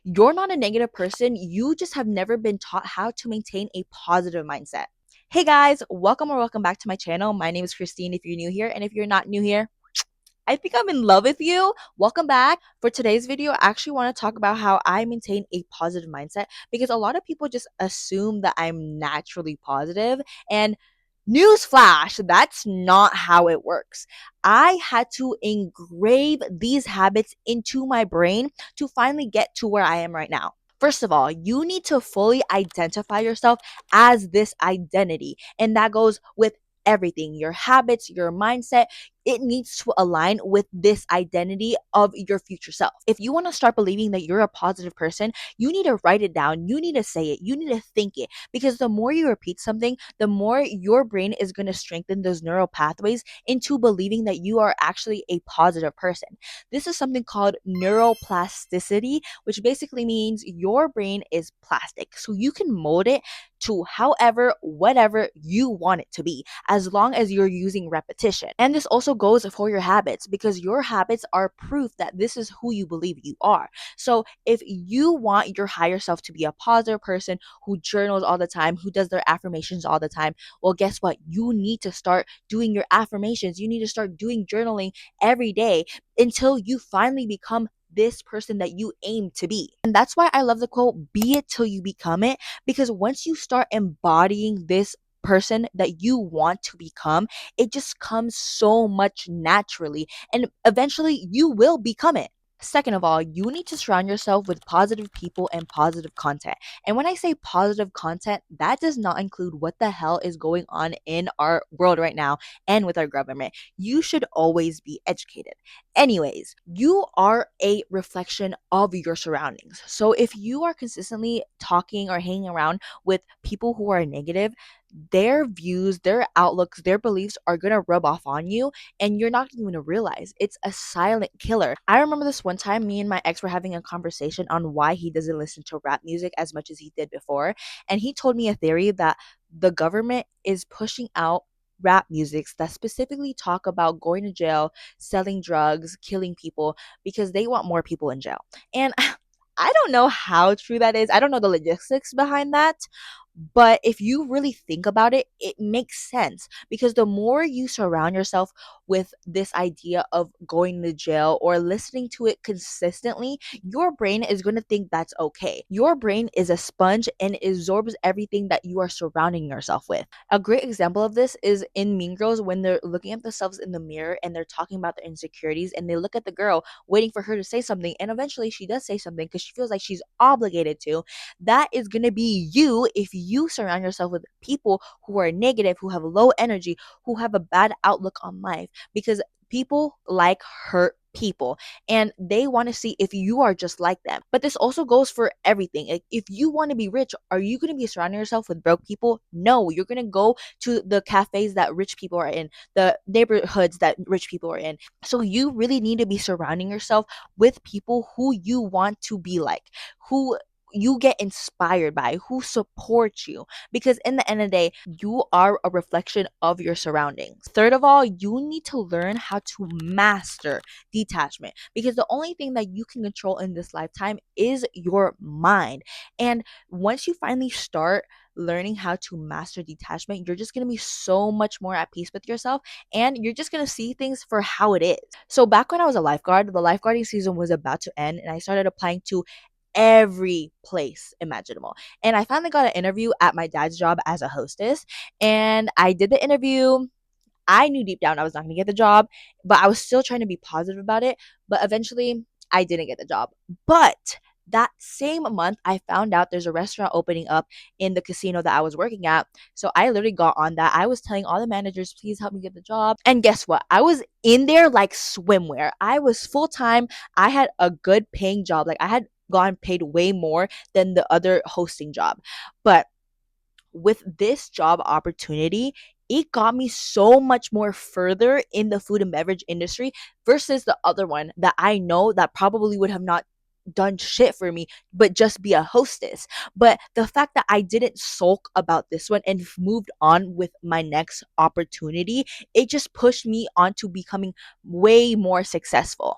You're not a negative person. You just have never been taught how to maintain a positive mindset. Hey guys, welcome back to my channel. My name is Christine if you're new here, and if you're not new here, I think I'm in love with you. Welcome back. For today's video, I actually want to talk about how I maintain a positive mindset because a lot of people just assume that I'm naturally positive. And newsflash, that's not how it works. I had to engrave these habits into my brain to finally get to where I am right now. First of all, you need to fully identify yourself as this identity, and that goes with everything, your habits, your mindset. It needs to align with this identity of your future self. If you want to start believing that you're a positive person, you need to write it down. You need to say it. You need to think it. Because the more you repeat something, the more your brain is going to strengthen those neural pathways into believing that you are actually a positive person. This is something called neuroplasticity, which basically means your brain is plastic. So you can mold it to however, whatever you want it to be, as long as you're using repetition. And this also goes for your habits because your habits are proof that this is who you believe you are. So if you want your higher self to be a positive person who journals all the time, who does their affirmations all the time, well, guess what? You need to start doing your affirmations. You need to start doing journaling every day until you finally become this person that you aim to be. And that's why I love the quote, be it till you become it, because once you start embodying this person that you want to become, it just comes so much naturally, and eventually you will become it. Second of all, you need to surround yourself with positive people and positive content. And when I say positive content, that does not include what the hell is going on in our world right now and with our government. You should always be educated. Anyways, you are a reflection of your surroundings. So if you are consistently talking or hanging around with people who are negative, their views, their outlooks, their beliefs are going to rub off on you, and you're not even going to realize it's a silent killer. I remember this one time me and my ex were having a conversation on why he doesn't listen to rap music as much as he did before, and he told me a theory that the government is pushing out rap musics that specifically talk about going to jail, selling drugs, killing people because they want more people in jail. And I don't know how true that is. I don't know the logistics behind that. But if you really think about it, it makes sense because the more you surround yourself with this idea of going to jail or listening to it consistently, your brain is going to think that's okay. Your brain is a sponge and it absorbs everything that you are surrounding yourself with. A great example of this is in Mean Girls when they're looking at themselves in the mirror and they're talking about their insecurities, and they look at the girl waiting for her to say something, and eventually she does say something because she feels like she's obligated to. That is going to be you if you surround yourself with people who are negative, who have low energy, who have a bad outlook on life, because people like hurt people and they want to see if you are just like them. But this also goes for everything. Like, if you want to be rich, are you going to be surrounding yourself with broke people? No, you're going to go to the cafes that rich people are in, the neighborhoods that rich people are in. So you really need to be surrounding yourself with people who you want to be like, who you get inspired by, who support you, because in the end of the day, you are a reflection of your surroundings. Third of all, you need to learn how to master detachment, because the only thing that you can control in this lifetime is your mind. And once you finally start learning how to master detachment, you're just going to be so much more at peace with yourself, and you're just going to see things for how it is. So back when I was a lifeguard, the lifeguarding season was about to end, and I started applying to every place imaginable. And I finally got an interview at my dad's job as a hostess. And I did the interview. I knew deep down I was not going to get the job, but I was still trying to be positive about it. But eventually, I didn't get the job. But that same month, I found out there's a restaurant opening up in the casino that I was working at. So I literally got on that. I was telling all the managers, please help me get the job. And guess what? I was in there like swimwear. I was full time. I had a good paying job. Like, I had gotten paid way more than the other hosting job. But with this job opportunity, it got me so much more further in the food and beverage industry versus the other one that I know that probably would have not done shit for me but just be a hostess. But the fact that I didn't sulk about this one and moved on with my next opportunity, it just pushed me on to becoming way more successful.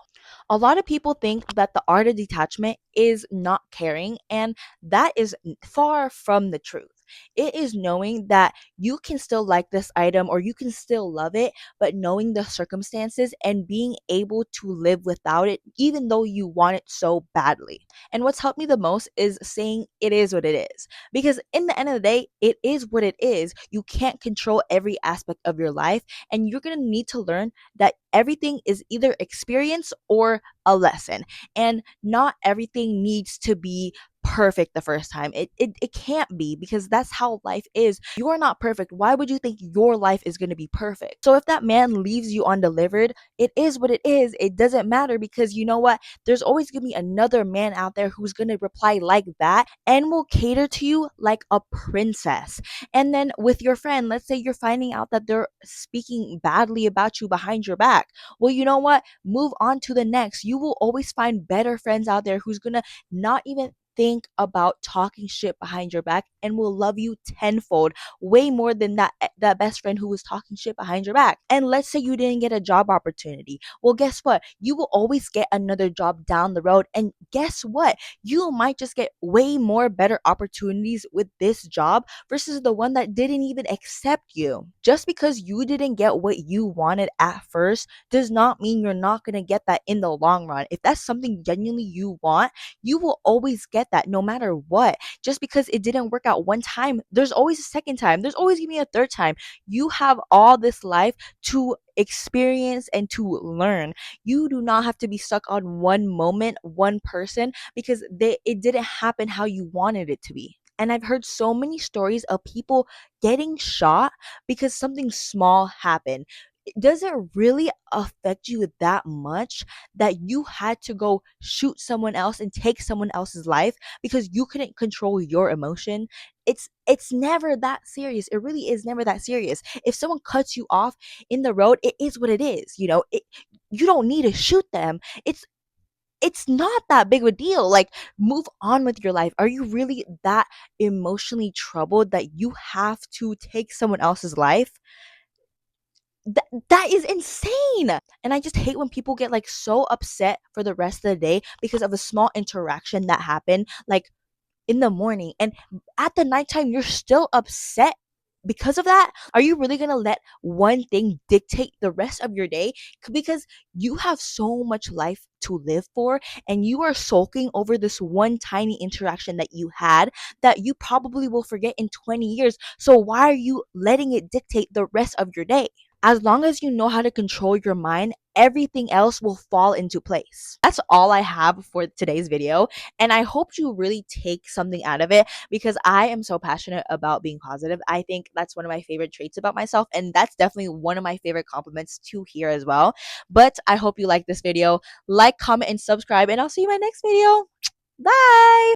A lot of people think that the art of detachment is not caring, and that is far from the truth. It is knowing that you can still like this item or you can still love it, but knowing the circumstances and being able to live without it, even though you want it so badly. And what's helped me the most is saying it is what it is. Because in the end of the day, it is what it is. You can't control every aspect of your life, and you're going to need to learn that everything is either experience or a lesson. And not everything needs to be perfect the first time. It can't be, because that's how life is. You are not perfect. Why would you think your life is going to be perfect? So if that man leaves you undelivered, it is what it is. It doesn't matter, because you know what? There's always going to be another man out there who's going to reply like that and will cater to you like a princess. And then with your friend, let's say you're finding out that they're speaking badly about you behind your back. Well, you know what? Move on to the next. You will always find better friends out there who's gonna not even think about talking shit behind your back and will love you tenfold, way more than that best friend who was talking shit behind your back. And let's say you didn't get a job opportunity. Well, guess what? You will always get another job down the road, and guess what? You might just get way more better opportunities with this job versus the one that didn't even accept you. Just because you didn't get what you wanted at first does not mean you're not going to get that in the long run. If that's something genuinely you want, you will always get that no matter what. Just because it didn't work out one time, there's always a second time. There's always going to be a third time. You have all this life to experience and to learn. You do not have to be stuck on one moment, one person, because it didn't happen how you wanted it to be. And I've heard so many stories of people getting shot because something small happened. Does it really affect you that much that you had to go shoot someone else and take someone else's life because you couldn't control your emotion? It's never that serious. It really is never that serious. If someone cuts you off in the road, it is what it is. You don't need to shoot them. It's not that big of a deal. Like, move on with your life. Are you really that emotionally troubled that you have to take someone else's life? That is insane. And I just hate when people get like so upset for the rest of the day because of a small interaction that happened like in the morning, and at the nighttime you're still upset because of that. Are you really going to let one thing dictate the rest of your day? Because you have so much life to live for, and you are sulking over this one tiny interaction that you had that you probably will forget in 20 years. So why are you letting it dictate the rest of your day? As long as you know how to control your mind, everything else will fall into place. That's all I have for today's video. And I hope you really take something out of it, because I am so passionate about being positive. I think that's one of my favorite traits about myself. And that's definitely one of my favorite compliments to hear as well. But I hope you like this video. Like, comment, and subscribe. And I'll see you in my next video. Bye.